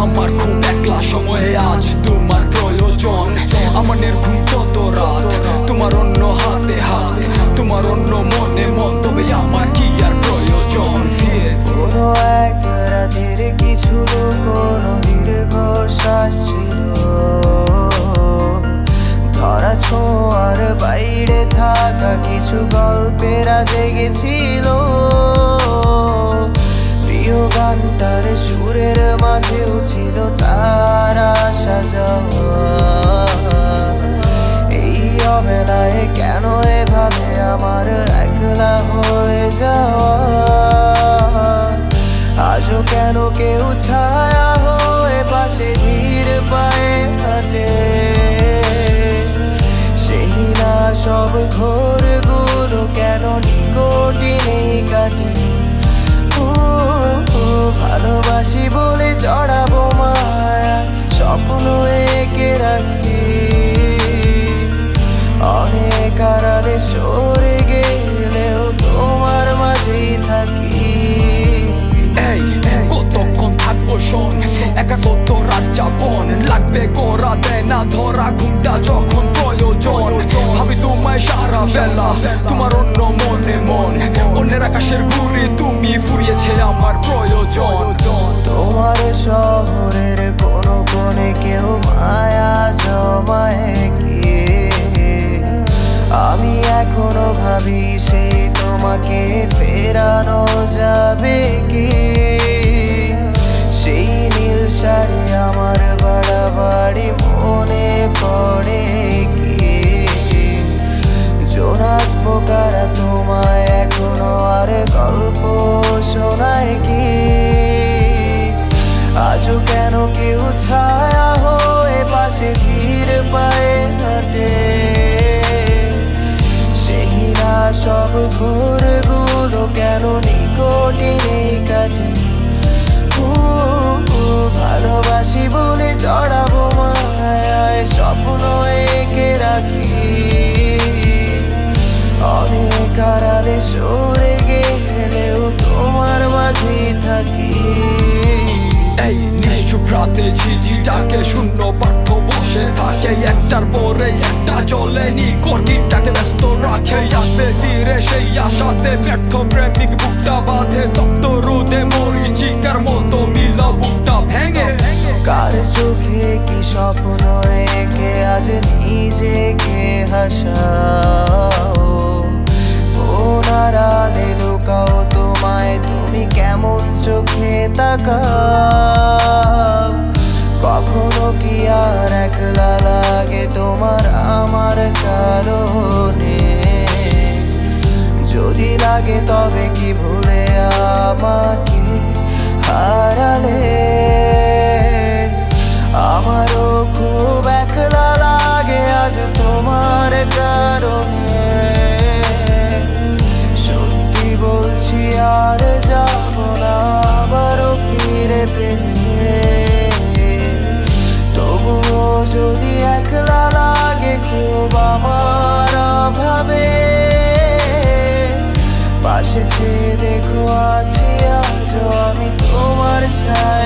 আমার খুব একলা সময়ে আজ তোমার প্রয়োজন। আমার নির্ঘুম যত রাত তোমার অন্য হাতে হাত, তোমার অন্য মনে মন, তবে আমার কি আর প্রয়োজন? কোনো এক রাতের কিছু কোনো দীর্ঘ শ্বাস ছিল, ধরা ছোঁয়ার বাইরে থাকা কিছু গল্পের জেগেছিল। প্রিয় গানটার সুরের মাঝেও ছিল তার আসা যাওয়া। এই অবেলায় কেন এভাবে আমার একলা হয়ে যাওয়া? আজও কেন কেউ ছায়া হয়ে পাশে ধীর পায়ে হাঁটে? সেই না সব ঘোরগুলো কেন নিকটিনেই কাটে? ভালোবাসি বলে জড়াবো মায়া, স্বপ্ন এঁকে রাখি, অনেক আড়ালে সরে গেলেও তোমার মাঝেই থাকি। কতক্ষণ থাকবো শোন, একা কত রাত যাপন, লাগবে করা দেয় না ধরা ঘুমটা যখন প্রয়োজন। ভাবি তোমায় সারা বেলা, তোমার অন্য মনে মন, অন্যের আকাশের ঘুরে তুমি ফুরিয়েছে আমার প্রয়োজন। তোমার শহরের কোনো কোণে কেউ মায়া জমায় কি? আমি এখনো ভাবি সেই তোমাকে ফেরানো যাবে কি? সেই নীল শাড়ি আমার বাড়াবাড়ি মনে পড়ে কি? জোনাক পোকারা তোমায় এখনো আর গল্প শোনায় কি? আজও কেন কেউ ছায়া হয়ে পাশে ধীর পায়ে হাঁটে? সেই না সব ঘোরগুলো কেন নিকটিনেই কাটে? ভালোবাসি বলে জড়াবো মায়ায়, স্বপ্ন এঁকে রাখি, অনেক আড়ালে সরে গেলেও তোমার মাঝেই থাকি। এই নিশ্চুপ রাতে ঝিঝি ডাকে, শূন্য পার্থ বসে থাকে, একটার পরে একটা চলে নিকটিটাকে ব্যস্ত রাখে। আসবে ফিরে সেই আশাতে ব্যর্থ প্রেমিক বুকটা বাঁধে, তপ্ত রোদে মরিচিকার মতো মিল বুকটা ভেঙে। কার চোখে কি স্বপ্ন এঁকে আজ নিজেকে হাসাও? কোন আড়ালে লুকাও তোমায় তুমি, কেমন চোখে তাকাও? কখনো কি আর একলা লাগে তোমার আমার কারণে? যদি লাগে তবে কি ভুলে আমাকে হারালে? আমারও খুব একলা লাগে আজ তোমার কারণে। সত্যি বলছি আর যাব না আবারও ফিরে পেলে। তবুও যদি একলা লাগে খুব আমার অভাবে, পাশে চেয়ে দেখো আছি আজও আমি তোমার ছায়া।